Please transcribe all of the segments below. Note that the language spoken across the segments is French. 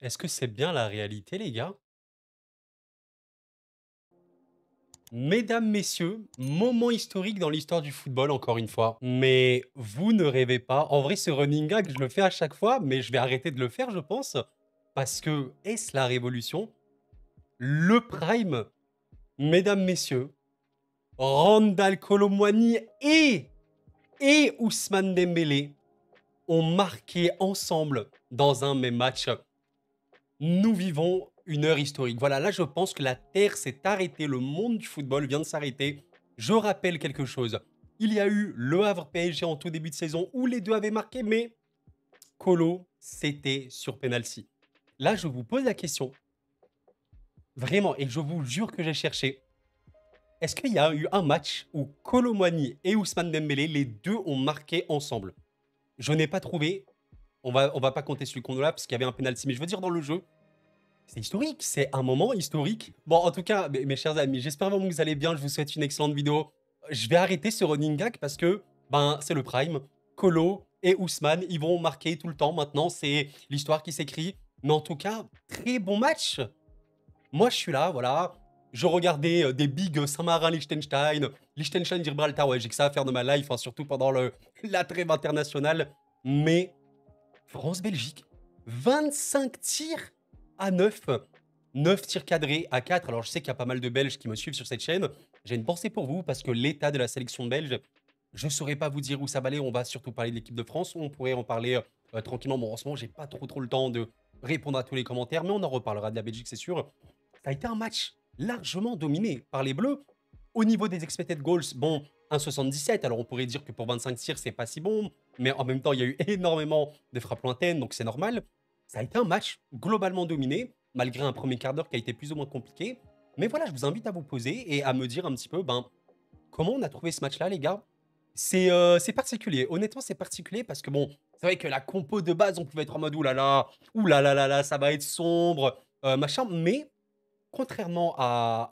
Est-ce que c'est bien la réalité, les gars? Mesdames, messieurs, moment historique dans l'histoire du football, encore une fois. Mais vous ne rêvez pas. En vrai, ce running gag, je le fais à chaque fois, mais je vais arrêter de le faire, je pense. Parce que, est-ce la révolution? Le prime, mesdames, messieurs, Randal Kolo Muani et Ousmane Dembélé ont marqué ensemble dans un même match. Nous vivons une heure historique. Voilà, là, je pense que la Terre s'est arrêtée, le monde du football vient de s'arrêter. Je rappelle quelque chose. Il y a eu Le Havre PSG en tout début de saison où les deux avaient marqué, mais Colo, c'était sur penalty. Là, je vous pose la question, vraiment, et je vous jure que j'ai cherché. Est-ce qu'il y a eu un match où Kolo Muani et Ousmane Dembélé, les deux ont marqué ensemble? Je n'ai pas trouvé. On va pas compter celui qu'on a là parce qu'il y avait un penalty. Mais je veux dire, dans le jeu, c'est historique, c'est un moment historique. Bon, en tout cas, mes chers amis, j'espère vraiment que vous allez bien. Je vous souhaite une excellente vidéo. Je vais arrêter ce running gag parce que ben, c'est le prime. Kolo et Ousmane, ils vont marquer tout le temps. Maintenant, c'est l'histoire qui s'écrit. Mais en tout cas, très bon match. Moi, je suis là, voilà. Je regardais des big Saint-Marin-Liechtenstein, Liechtenstein-Gibraltar. Ouais, j'ai que ça à faire de ma life, hein, surtout pendant la trêve internationale. Mais France-Belgique, 25 tirs à 9. 9 tirs cadrés à 4. Alors, je sais qu'il y a pas mal de Belges qui me suivent sur cette chaîne. J'ai une pensée pour vous parce que l'état de la sélection belge, je ne saurais pas vous dire où ça va aller. On va surtout parler de l'équipe de France. On pourrait en parler tranquillement. Bon, en ce moment, j'ai pas trop le temps de répondre à tous les commentaires, mais on en reparlera de la Belgique, c'est sûr. Ça a été un match largement dominé par les Bleus. Au niveau des expected goals, bon, 1,77. Alors, on pourrait dire que pour 25 tirs, c'est pas si bon. Mais en même temps, il y a eu énormément de frappes lointaines, donc c'est normal. Ça a été un match globalement dominé, malgré un premier quart d'heure qui a été plus ou moins compliqué. Mais voilà, je vous invite à vous poser et à me dire un petit peu, ben, comment on a trouvé ce match-là, les gars? C'est particulier. Honnêtement, c'est particulier parce que bon, c'est vrai que la compo de base, on pouvait être en mode ouh là là, ça va être sombre, machin. Mais contrairement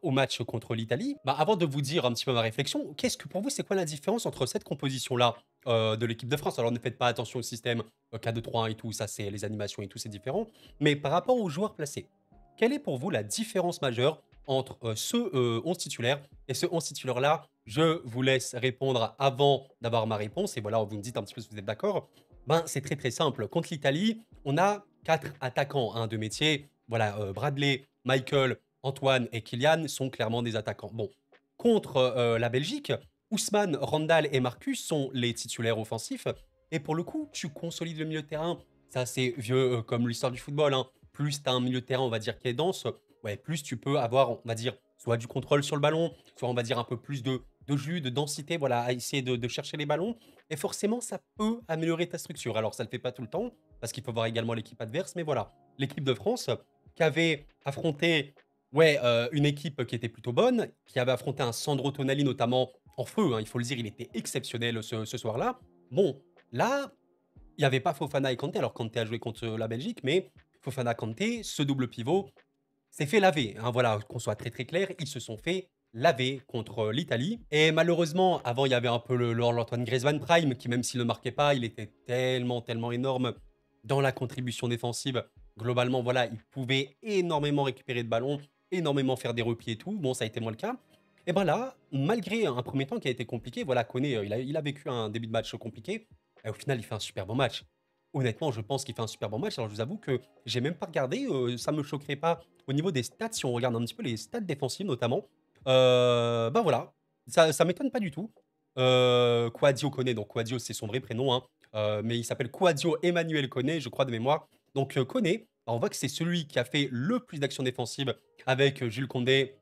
au match contre l'Italie, bah, avant de vous dire un petit peu ma réflexion, qu'est-ce que pour vous, c'est quoi la différence entre cette composition-là de l'équipe de France? Alors ne faites pas attention au système 4-2-3-1 et tout, ça c'est les animations et tout, c'est différent. Mais par rapport aux joueurs placés, quelle est pour vous la différence majeure entre ce 11 titulaire et ce 11 titulaire-là? Je vous laisse répondre avant d'avoir ma réponse et voilà, vous me dites un petit peu si vous êtes d'accord. Ben, c'est très très simple. Contre l'Italie, on a quatre attaquants de métier. Voilà, Bradley, Michael, Antoine et Kylian sont clairement des attaquants. Bon, contre la Belgique, Ousmane, Randall et Marcus sont les titulaires offensifs. Et pour le coup, tu consolides le milieu de terrain. Ça, c'est vieux comme l'histoire du football, hein. Plus tu as un milieu de terrain, on va dire, qui est dense, ouais, plus tu peux avoir, on va dire, soit du contrôle sur le ballon, soit on va dire un peu plus de jus, de densité, voilà, à essayer de chercher les ballons. Et forcément, ça peut améliorer ta structure. Alors, ça ne le fait pas tout le temps, parce qu'il faut voir également l'équipe adverse. Mais voilà, l'équipe de France, qui avait affronté ouais, une équipe qui était plutôt bonne, qui avait affronté un Sandro Tonali notamment en feu, hein, il faut le dire, il était exceptionnel ce soir-là. Bon, là, il n'y avait pas Fofana et Kanté, alors Kanté a joué contre la Belgique, mais Fofana Kanté, ce double pivot, s'est fait laver, hein, voilà, qu'on soit très très clair, ils se sont fait laver contre l'Italie. Et malheureusement, avant, il y avait un peu l'Antoine Griezmann Prime, qui même s'il ne marquait pas, il était tellement énorme dans la contribution défensive. Globalement, voilà, il pouvait énormément récupérer de ballons, énormément faire des replis et tout. Bon, ça a été moins le cas. Et ben là, malgré un premier temps qui a été compliqué, voilà, Koné, il a vécu un début de match compliqué. Et au final, il fait un super bon match. Honnêtement, je pense qu'il fait un super bon match. Alors, je vous avoue que j'ai même pas regardé, ça me choquerait pas au niveau des stats, si on regarde un petit peu les stats défensives notamment. Ben voilà, ça m'étonne pas du tout. Kouadio Koné, donc Kouadio c'est son vrai prénom, hein, mais il s'appelle Kouadio Emmanuel Koné, je crois de mémoire. Donc Koné, on voit que c'est celui qui a fait le plus d'actions défensives avec Jules Condé.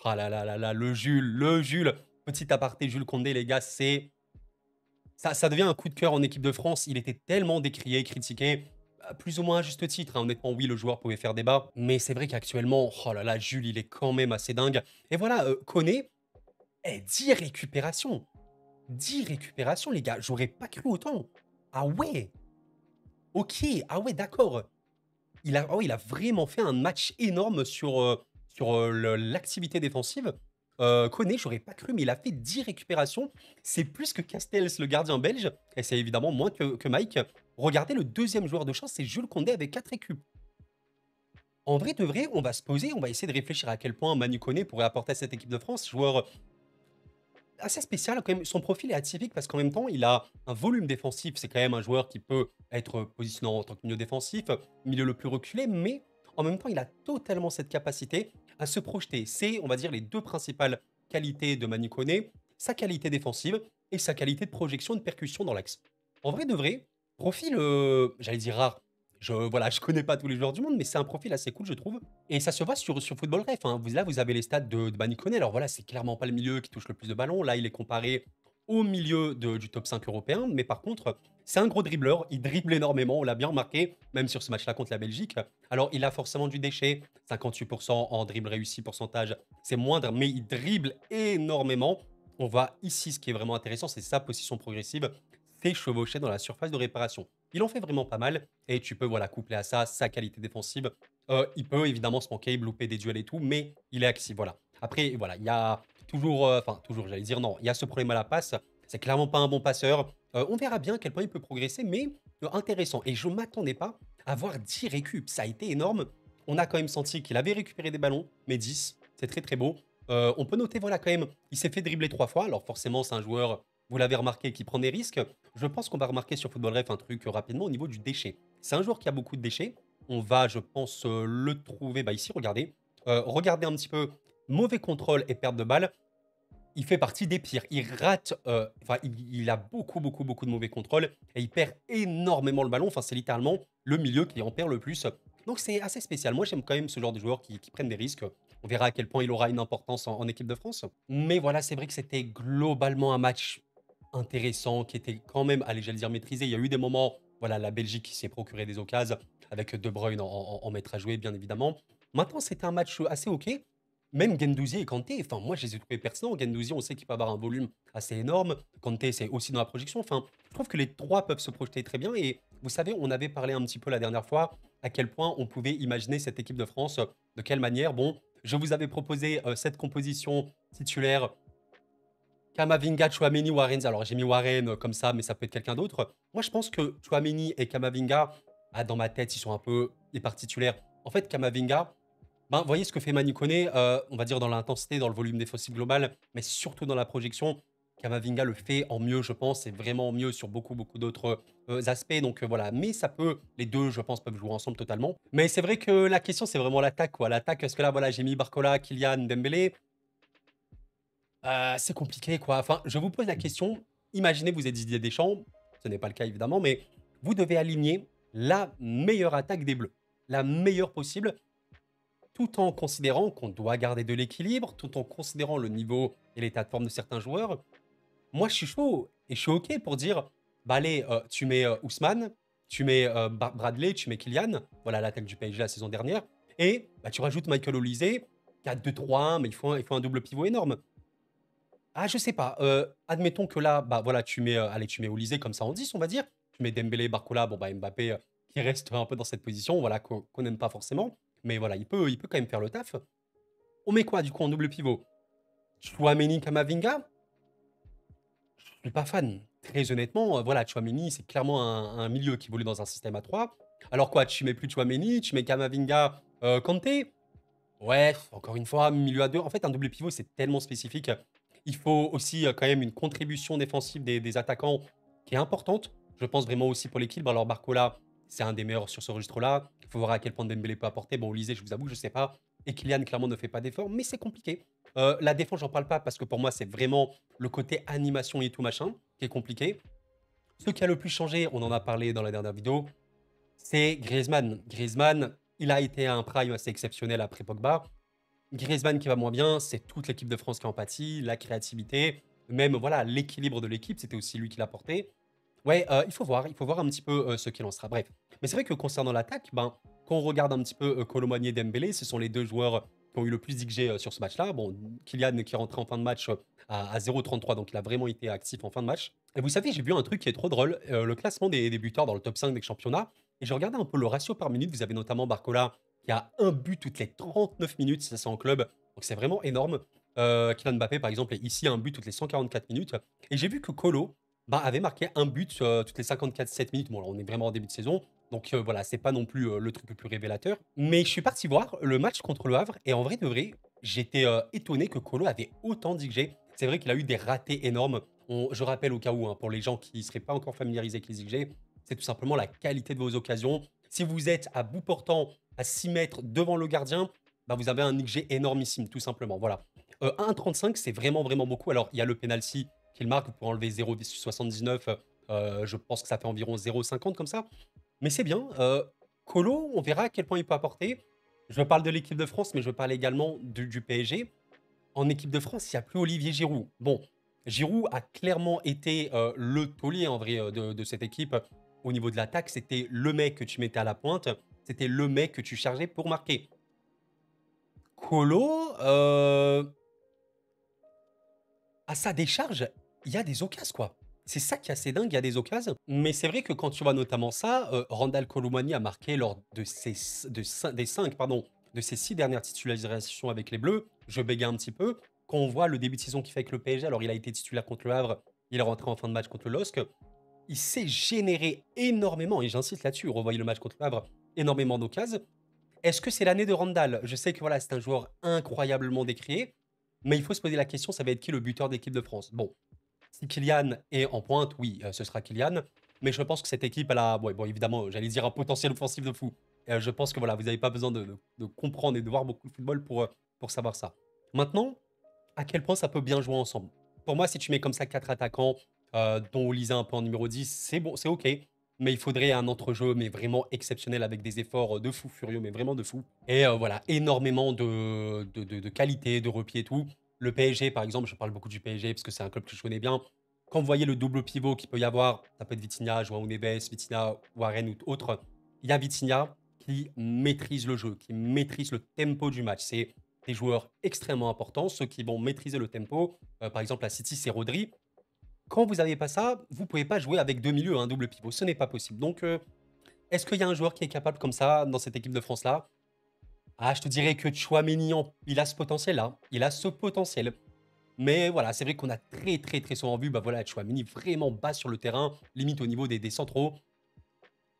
Ah là là là là, le Jules. Petit aparté, Jules Condé, les gars, ça devient un coup de cœur en équipe de France. Il était tellement décrié, critiqué, plus ou moins à juste titre, hein. Honnêtement, oui, le joueur pouvait faire débat. Mais c'est vrai qu'actuellement, oh là là, Jules, il est quand même assez dingue. Et voilà, Koné, 10 récupérations. 10 récupérations, les gars. J'aurais pas cru autant. Ah ouais, ok, ah ouais, d'accord. Il a vraiment fait un match énorme sur l'activité défensive. Koné, j'aurais pas cru, mais il a fait 10 récupérations. C'est plus que Castells, le gardien belge, et c'est évidemment moins que Mike. Regardez le deuxième joueur de chance, c'est Jules Condé avec 4 récup. En vrai de vrai, on va se poser, on va essayer de réfléchir à quel point Manu Koné pourrait apporter à cette équipe de France. Joueur assez spécial quand même. Son profil est atypique parce qu'en même temps, il a un volume défensif. C'est quand même un joueur qui peut être positionné en tant que milieu défensif, milieu le plus reculé, mais en même temps, il a totalement cette capacité à se projeter. C'est, on va dire, les deux principales qualités de Manu Koné, sa qualité défensive et sa qualité de projection et de percussion dans l'axe. En vrai de vrai, profil, j'allais dire rare. Voilà, je connais pas tous les joueurs du monde, mais c'est un profil assez cool, je trouve. Et ça se voit sur Football Ref, hein. Là, vous avez les stats de Manu Koné. Alors voilà, c'est clairement pas le milieu qui touche le plus de ballons. Là, il est comparé au milieu du top 5 européen. Mais par contre, c'est un gros dribbleur. Il dribble énormément. On l'a bien remarqué, même sur ce match-là contre la Belgique. Alors, il a forcément du déchet. 58% en dribble réussi, pourcentage. C'est moindre, mais il dribble énormément. On voit ici ce qui est vraiment intéressant, c'est sa position progressive. C'est chevauché dans la surface de réparation. Il en fait vraiment pas mal. Et tu peux voilà, coupler à ça sa qualité défensive. Il peut évidemment se manquer, louper des duels et tout, mais il est actif, voilà. Après, voilà, il y a toujours, enfin, toujours, j'allais dire non, il y a ce problème à la passe. C'est clairement pas un bon passeur. On verra bien à quel point il peut progresser, mais intéressant. Et je m'attendais pas à voir 10 récup. Ça a été énorme. On a quand même senti qu'il avait récupéré des ballons, mais 10, c'est très très beau. On peut noter, voilà, quand même, il s'est fait dribbler 3 fois. Alors forcément, c'est un joueur, vous l'avez remarqué, qui prend des risques. Je pense qu'on va remarquer sur Football Ref un truc rapidement au niveau du déchet. C'est un joueur qui a beaucoup de déchets. On va, je pense, le trouver bah, ici, regardez. Regardez un petit peu, mauvais contrôle et perte de balle. Il fait partie des pires. Il rate, enfin, il a beaucoup, beaucoup, beaucoup de mauvais contrôles et il perd énormément le ballon. Enfin, c'est littéralement le milieu qui en perd le plus. Donc, c'est assez spécial. Moi, j'aime quand même ce genre de joueurs qui prennent des risques. On verra à quel point il aura une importance en équipe de France. Mais voilà, c'est vrai que c'était globalement un match intéressant, qui était quand même, allez, j'allais dire maîtrisé. Il y a eu des moments, voilà, la Belgique qui s'est procuré des occasions avec De Bruyne en maître à jouer, bien évidemment. Maintenant, c'était un match assez OK. Même Guendouzi et Kanté, enfin, moi, je les ai trouvés pertinents. Guendouzi, on sait qu'il peut avoir un volume assez énorme. Kanté, c'est aussi dans la projection. Enfin, je trouve que les trois peuvent se projeter très bien. Et vous savez, on avait parlé un petit peu la dernière fois à quel point on pouvait imaginer cette équipe de France, de quelle manière. Bon, je vous avais proposé cette composition titulaire Kamavinga, Chouameni, Warren. Alors, j'ai mis Warren comme ça, mais ça peut être quelqu'un d'autre. Moi, je pense que Chouameni et Kamavinga, ah, dans ma tête, ils sont un peu les parts titulaires. En fait, Kamavinga, ben, voyez ce que fait Manu Koné, on va dire dans l'intensité, dans le volume défensif global, mais surtout dans la projection. Kamavinga le fait en mieux, je pense, c'est vraiment mieux sur beaucoup, beaucoup d'autres aspects. Donc voilà, mais ça peut, les deux, je pense, peuvent jouer ensemble totalement. Mais c'est vrai que la question, c'est vraiment l'attaque, quoi. L'attaque, parce que là, voilà, j'ai mis Barcola, Kylian, Dembélé. C'est compliqué, quoi. Enfin, je vous pose la question. Imaginez, vous êtes Didier Deschamps. Ce n'est pas le cas, évidemment, mais vous devez aligner la meilleure attaque des Bleus. La meilleure possible, tout en considérant qu'on doit garder de l'équilibre, tout en considérant le niveau et l'état de forme de certains joueurs. Moi, je suis chaud et je suis OK pour dire, bah allez, tu mets Ousmane, tu mets Bradley, tu mets Kylian, voilà l'attaque du PSG la saison dernière, et bah, tu rajoutes Michael Olise, 4-2-3-1, mais il faut un double pivot énorme. Ah, je sais pas. Admettons que là, bah voilà, allez, tu mets Olise comme ça en 10, on va dire. Tu mets Dembélé, Barcola, bon bah Mbappé qui reste un peu dans cette position, voilà, qu'on n'aime pas forcément. Mais voilà, il peut quand même faire le taf. On met quoi du coup en double pivot? Chouameni, Kamavinga? Je suis pas fan. Très honnêtement, voilà, Chouameni, c'est clairement un milieu qui évolue dans un système à 3. Alors quoi, tu mets plus Chouameni, tu mets Kamavinga, Kanté? Ouais, encore une fois, milieu à deux. En fait, un double pivot, c'est tellement spécifique. Il faut aussi quand même une contribution défensive des attaquants qui est importante. Je pense vraiment aussi pour l'équilibre. Alors, Barcola, c'est un des meilleurs sur ce registre-là. Il faut voir à quel point Dembélé peut apporter. Bon, Olise, je vous avoue, je ne sais pas. Et Kylian, clairement, ne fait pas d'effort, mais c'est compliqué. La défense, j'en parle pas parce que pour moi, c'est vraiment le côté animation et tout machin qui est compliqué. Ce qui a le plus changé, on en a parlé dans la dernière vidéo, c'est Griezmann. Griezmann, il a été à un prime assez exceptionnel après Pogba. Griezmann qui va moins bien, c'est toute l'équipe de France qui en pâtit, la créativité, même voilà l'équilibre de l'équipe, c'était aussi lui qui l'a porté. Ouais, il faut voir un petit peu ce qu'il en sera. Bref, mais c'est vrai que concernant l'attaque, ben, quand on regarde un petit peu Colomani et Dembélé, ce sont les deux joueurs qui ont eu le plus d'XG sur ce match-là. Bon, Kylian qui est rentré en fin de match à 0,33, donc il a vraiment été actif en fin de match. Et vous savez, j'ai vu un truc qui est trop drôle, le classement des buteurs dans le top 5 des championnats, et j'ai regardé un peu le ratio par minute. Vous avez notamment Barcola qui a un but toutes les 39 minutes, ça c'est en club, donc c'est vraiment énorme. Kylian Mbappé, par exemple, est ici à un but toutes les 144 minutes. Et j'ai vu que Colo, bah, avait marqué un but, toutes les 54-7 minutes. Bon, là, on est vraiment en début de saison, donc voilà, c'est pas non plus, le truc le plus révélateur. Mais je suis parti voir le match contre le Havre et en vrai de vrai, j'étais, étonné que Kolo avait autant d'XG. C'est vrai qu'il a eu des ratés énormes. Je rappelle au cas où, hein, pour les gens qui ne seraient pas encore familiarisés avec les XG, c'est tout simplement la qualité de vos occasions. Si vous êtes à bout portant, à 6 mètres devant le gardien, bah, vous avez un XG énormissime, tout simplement, voilà. 1,35, c'est vraiment, vraiment beaucoup. Alors, il y a le penalty qu'il marque pour enlever 0,79. Je pense que ça fait environ 0,50 comme ça. Mais c'est bien. Colo, on verra à quel point il peut apporter. Je parle de l'équipe de France, mais je parle également du PSG. En équipe de France, il n'y a plus Olivier Giroud. Bon, Giroud a clairement été le taulier en vrai de cette équipe. Au niveau de l'attaque, c'était le mec que tu mettais à la pointe. C'était le mec que tu chargeais pour marquer. Colo, à sa décharge, il y a des occasions, quoi. C'est ça qui est assez dingue, il y a des occasions. Mais c'est vrai que quand tu vois notamment ça, Randal Colomani a marqué lors de des 5, pardon, de ses 6 dernières titularisations avec les Bleus. Je bégaye un petit peu. Quand on voit le début de saison qu'il fait avec le PSG, alors il a été titulaire contre le Havre, il est rentré en fin de match contre le LOSC. Il s'est généré énormément, et j'insiste là-dessus, revoyez le match contre le Havre, énormément d'occasions. Est-ce que c'est l'année de Randall? Je sais que voilà, c'est un joueur incroyablement décrié, mais il faut se poser la question, ça va être qui le buteur d'équipe de France? Bon, si Kylian est en pointe, oui, ce sera Kylian, mais je pense que cette équipe, elle a, ouais, bon, évidemment, j'allais dire un potentiel offensif de fou. Je pense que voilà, vous n'avez pas besoin de comprendre et de voir beaucoup de football pour savoir ça. Maintenant, à quel point ça peut bien jouer ensemble? Pour moi, si tu mets comme ça 4 attaquants, dont Olise un peu en numéro 10, c'est bon, c'est OK. Mais il faudrait un entrejeu, mais vraiment exceptionnel avec des efforts de fou furieux, mais vraiment de fou. Et voilà, énormément de qualité, de repli et tout. Le PSG, par exemple, je parle beaucoup du PSG parce que c'est un club que je connais bien. Quand vous voyez le double pivot qu'il peut y avoir, ça peut être Vitinha, João Neves, Vitinha, Warren ou autre. Il y a Vitinha qui maîtrise le jeu, qui maîtrise le tempo du match. C'est des joueurs extrêmement importants, ceux qui vont maîtriser le tempo. Par exemple, à City, c'est Rodri. Quand vous n'avez pas ça, vous ne pouvez pas jouer avec deux milieux, un double pivot. Ce n'est pas possible. Donc, est-ce qu'il y a un joueur qui est capable comme ça dans cette équipe de France-là? Ah, je te dirais que Chouameni, il a ce potentiel-là. Il a ce potentiel. Mais voilà, c'est vrai qu'on a très, très, très souvent vu, bah voilà, Chouameni vraiment bas sur le terrain, limite au niveau des centraux.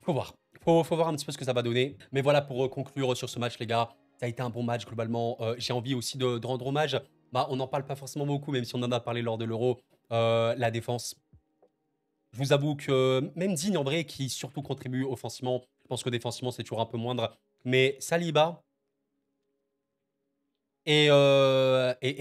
Faut voir. Faut voir un petit peu ce que ça va donner. Mais voilà, pour conclure sur ce match, les gars, ça a été un bon match globalement. J'ai envie aussi de rendre hommage. Bah, on n'en parle pas forcément beaucoup, même si on en a parlé lors de l'Euro. La défense. Je vous avoue que même Digne, en vrai, qui surtout contribue offensivement, je pense que défensivement, c'est toujours un peu moindre. Mais Saliba et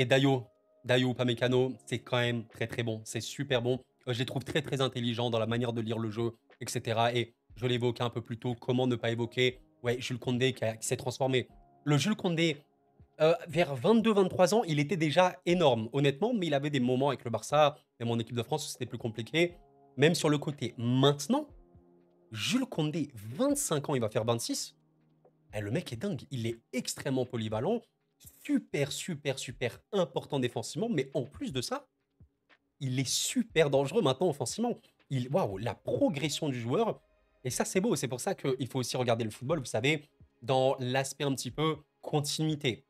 Dayo Upamecano, c'est quand même très très bon. C'est super bon. Je les trouve très très intelligents dans la manière de lire le jeu, etc. Et je l'évoquais un peu plus tôt, comment ne pas évoquer, ouais, Jules Koundé qui s'est transformé. Le Jules Koundé, vers 22-23 ans, il était déjà énorme, honnêtement, mais il avait des moments avec le Barça, même en équipe de France, où c'était plus compliqué. Même sur le côté. Maintenant, Jules Koundé, 25 ans, il va faire 26. Eh, le mec est dingue. Il est extrêmement polyvalent, super, super, super important défensivement, mais en plus de ça, il est super dangereux maintenant offensivement. Waouh, la progression du joueur. Et ça, c'est beau. C'est pour ça qu'il faut aussi regarder le football, vous savez, dans l'aspect un petit peu continuité,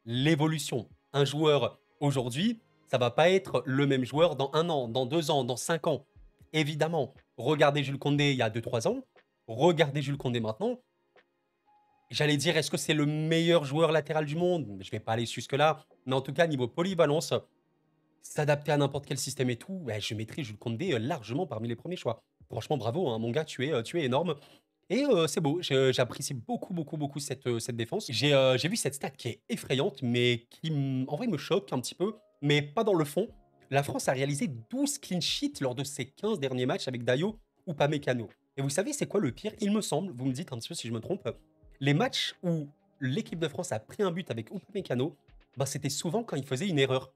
l'évolution. Un joueur aujourd'hui, ça va pas être le même joueur dans 1 an, dans 2 ans, dans 5 ans. Évidemment, regardez Jules Koundé il y a 2 3 ans, regardez Jules Koundé maintenant. J'allais dire, est-ce que c'est le meilleur joueur latéral du monde? Je ne vais pas aller jusque-là. Mais en tout cas, niveau polyvalence, s'adapter à n'importe quel système et tout, ouais, je mettrais Jules Koundé largement parmi les premiers choix. Franchement, bravo, hein, mon gars, tu es énorme. Et c'est beau, j'apprécie beaucoup, beaucoup, beaucoup cette défense. J'ai vu cette stat qui est effrayante, mais qui, en vrai, me choque un petit peu, mais pas dans le fond. La France a réalisé 12 clean sheets lors de ses 15 derniers matchs avec Dayo ou Pamecano. Et vous savez, c'est quoi le pire? Il me semble, vous me dites un petit peu si je me trompe, les matchs où l'équipe de France a pris un but avec Upamecano, bah, c'était souvent quand il faisait une erreur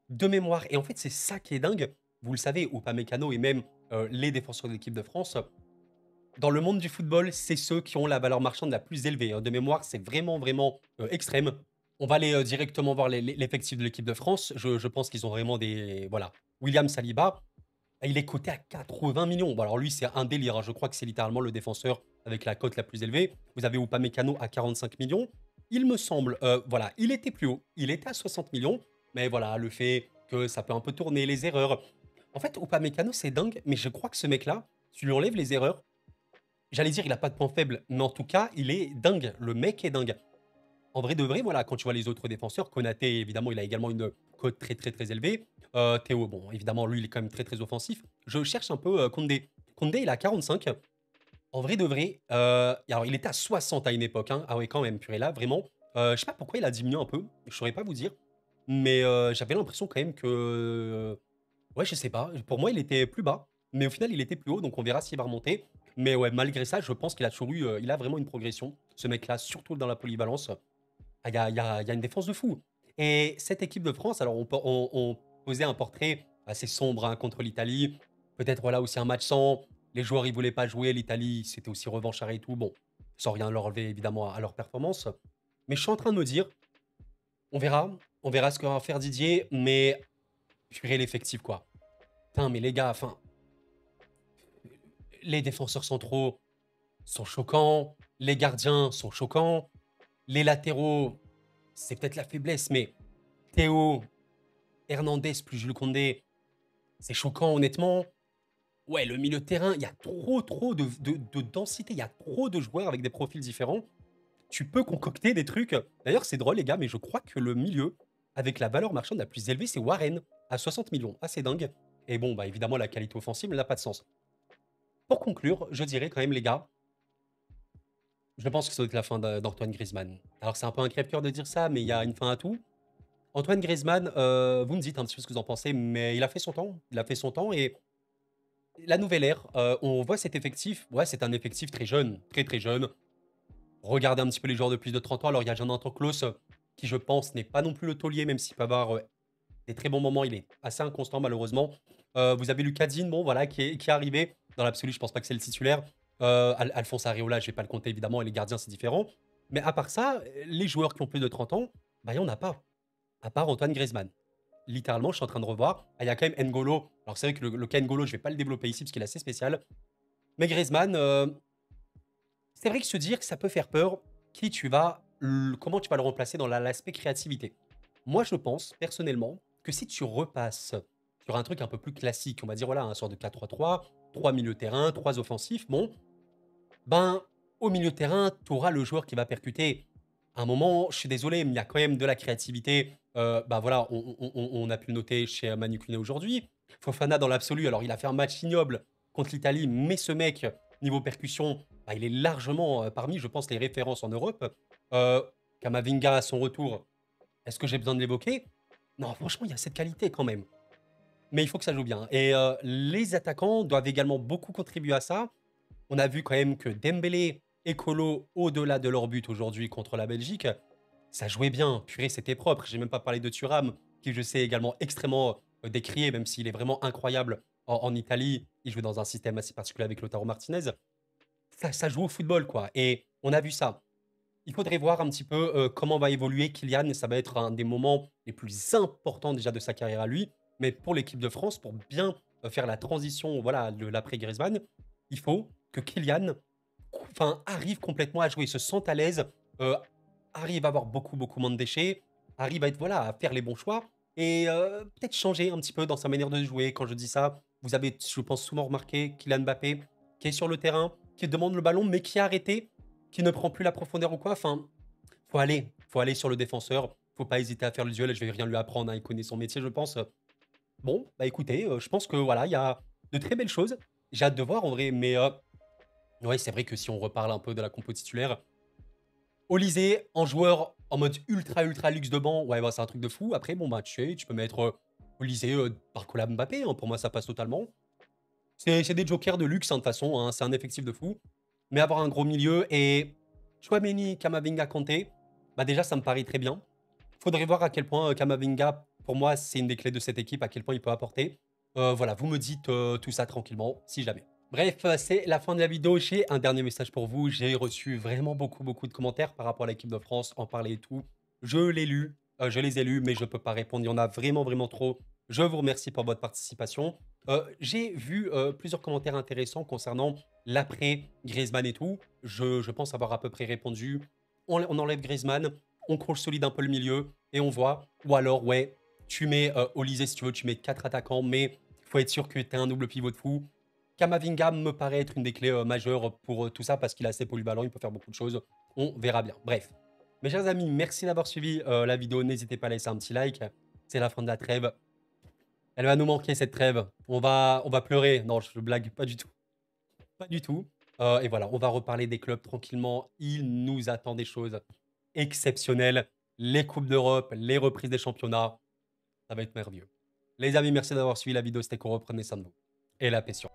de mémoire. Et en fait, c'est ça qui est dingue. Vous le savez, Upamecano et même les défenseurs de l'équipe de France, dans le monde du football, c'est ceux qui ont la valeur marchande la plus élevée, hein. De mémoire, c'est vraiment, vraiment extrême. On va aller directement voir l'effectif de l'équipe de France. Je pense qu'ils ont vraiment des... Voilà. William Saliba, il est coté à 80 millions. Bon, alors lui, c'est un délire, hein. Je crois que c'est littéralement le défenseur avec la cote la plus élevée. Vous avez Upamecano à 45 millions. Il me semble, voilà, il était plus haut. Il était à 60 millions. Mais voilà, le fait que ça peut un peu tourner, les erreurs. En fait, Upamecano, c'est dingue, mais je crois que ce mec-là, tu lui enlèves les erreurs. J'allais dire, il a pas de point faible, mais en tout cas, il est dingue. Le mec est dingue. En vrai de vrai, voilà, quand tu vois les autres défenseurs, Konaté, évidemment, il a également une cote très très très élevée. Théo, bon, évidemment, lui, il est quand même très très offensif. Je cherche un peu Koundé. Koundé, il a 45. En vrai de vrai, alors il était à 60 à une époque, hein. Ah ouais, quand même, purée là, vraiment. Je sais pas pourquoi il a diminué un peu, je saurais pas vous dire. Mais j'avais l'impression quand même que... Ouais, je sais pas, pour moi il était plus bas, mais au final il était plus haut, donc on verra s'il va remonter. Mais ouais, malgré ça, je pense qu'il a toujours eu, il a vraiment une progression, ce mec-là, surtout dans la polyvalence. Ah, il y a une défense de fou. Et cette équipe de France, alors on posait un portrait assez sombre hein, contre l'Italie. Peut-être voilà aussi un match sans. Les joueurs ils voulaient pas jouer. L'Italie c'était aussi revanchard et tout. Bon, sans rien leur enlever évidemment à leur performance. Mais je suis en train de me dire, on verra ce que va faire Didier. Mais purée l'effectif quoi. Putain, mais les gars, enfin, les défenseurs centraux sont choquants. Les gardiens sont choquants. Les latéraux, c'est peut-être la faiblesse, mais Théo, Hernandez plus Jules Koundé, c'est choquant honnêtement. Ouais, le milieu de terrain, il y a trop de densité, il y a trop de joueurs avec des profils différents. Tu peux concocter des trucs. D'ailleurs, c'est drôle les gars, mais je crois que le milieu avec la valeur marchande la plus élevée, c'est Warren, à 60 millions. Assez dingue. Et bon, bah évidemment, la qualité offensive n'a pas de sens. Pour conclure, je dirais quand même les gars, je pense que ça doit être la fin d'Antoine Griezmann. Alors c'est un peu un crève-cœur de dire ça, mais il y a une fin à tout. Antoine Griezmann, vous me dites un petit peu ce que vous en pensez, mais il a fait son temps. Il a fait son temps et la nouvelle ère, on voit cet effectif. Ouais, c'est un effectif très jeune, très très jeune. Regardez un petit peu les joueurs de plus de 30 ans. Alors, il y a Jonathan Klaus, qui je pense n'est pas non plus le taulier, même s'il peut avoir des très bons moments. Il est assez inconstant, malheureusement. Vous avez Lucas Digne, bon, voilà, qui est arrivé. Dans l'absolu, je pense pas que c'est le titulaire. Alphonse Areola, je vais pas le compter évidemment, et les gardiens, c'est différent. Mais à part ça, les joueurs qui ont plus de 30 ans, bah, il n'y en a pas. À part Antoine Griezmann. Littéralement, je suis en train de revoir. Ah, il y a quand même N'Golo. Alors, c'est vrai que le cas N'Golo, je vais pas le développer ici parce qu'il est assez spécial. Mais Griezmann, c'est vrai que se dire que ça peut faire peur, comment tu vas le remplacer dans l'aspect créativité. Moi, je pense, personnellement, que si tu repasses sur un truc un peu plus classique, on va dire, voilà, un sort de 4-3-3, 3 milieux de terrain, 3 offensifs, bon, ben, au milieu de terrain, tu auras le joueur qui va percuter. À un moment, je suis désolé, mais il y a quand même de la créativité. Bah voilà, on a pu le noter chez Manu Koné aujourd'hui. Fofana dans l'absolu, alors il a fait un match ignoble contre l'Italie, mais ce mec, niveau percussion, bah, il est largement parmi, je pense, les références en Europe. Euh, Kamavinga à son retour, est-ce que j'ai besoin de l'évoquer? Non, franchement, il y a cette qualité quand même. Mais il faut que ça joue bien. Et les attaquants doivent également beaucoup contribuer à ça. On a vu quand même que Dembélé et Kolo, au-delà de leur but aujourd'hui contre la Belgique, ça jouait bien. Purée, c'était propre. J'ai même pas parlé de Thuram, qui je sais également extrêmement décrié, même s'il est vraiment incroyable en Italie. Il joue dans un système assez particulier avec Lautaro Martinez. Ça joue au football, quoi. Et on a vu ça. Il faudrait voir un petit peu comment va évoluer Kylian. Ça va être un des moments les plus importants déjà de sa carrière à lui. Mais pour l'équipe de France, pour bien faire la transition voilà, de l'après-Griezmann, il faut que Kylian arrive complètement à jouer, se sente à l'aise, euh, arrive à avoir beaucoup moins de déchets, arrive à être voilà à faire les bons choix et peut-être changer un petit peu dans sa manière de jouer. Quand je dis ça, vous avez, je pense, souvent remarqué Kylian Mbappé qui est sur le terrain, qui demande le ballon, mais qui est arrêté, qui ne prend plus la profondeur ou quoi. Enfin, faut aller sur le défenseur. Faut pas hésiter à faire le duel. Je vais rien lui apprendre. Hein, il connaît son métier, je pense. Bon, bah écoutez, je pense que voilà, il y a de très belles choses. J'ai hâte de voir en vrai, mais ouais, c'est vrai que si on reparle un peu de la compo titulaire, Olysée en joueur en mode ultra luxe de banc, ouais, bah, c'est un truc de fou. Après, bon, bah, tu peux mettre Olysée par Cola Mbappé, hein, pour moi, ça passe totalement. C'est des jokers de luxe, hein, de toute façon, hein, c'est un effectif de fou. Mais avoir un gros milieu et Chouameni, Kamavinga, Kanté, bah déjà, ça me paraît très bien. Faudrait voir à quel point Kamavinga, pour moi, c'est une des clés de cette équipe, à quel point il peut apporter. Voilà, vous me dites tout ça tranquillement, si jamais. Bref, c'est la fin de la vidéo. J'ai un dernier message pour vous. J'ai reçu vraiment beaucoup de commentaires par rapport à l'équipe de France, en parler et tout. Je l'ai lu, je les ai lus, mais je peux pas répondre. Il y en a vraiment trop. Je vous remercie pour votre participation. J'ai vu plusieurs commentaires intéressants concernant l'après Griezmann et tout. Je pense avoir à peu près répondu. On enlève Griezmann, on consolide un peu le milieu et on voit. Ou alors, ouais, tu mets Olysée si tu veux, tu mets 4 attaquants, mais Il faut être sûr que tu as un double pivot de fou. Kamavinga me paraît être une des clés majeures pour tout ça parce qu'il est assez polyvalent, il peut faire beaucoup de choses. On verra bien. Bref. Mes chers amis, merci d'avoir suivi la vidéo. N'hésitez pas à laisser un petit like. C'est la fin de la trêve. Elle va nous manquer cette trêve. On va pleurer. Non, je blague pas du tout. Pas du tout. Et voilà, on va reparler des clubs tranquillement. Il nous attend des choses exceptionnelles. Les Coupes d'Europe, les reprises des championnats. Ça va être merveilleux. Les amis, merci d'avoir suivi la vidéo. C'était qu'on reprenait ça de vous. Et la passion.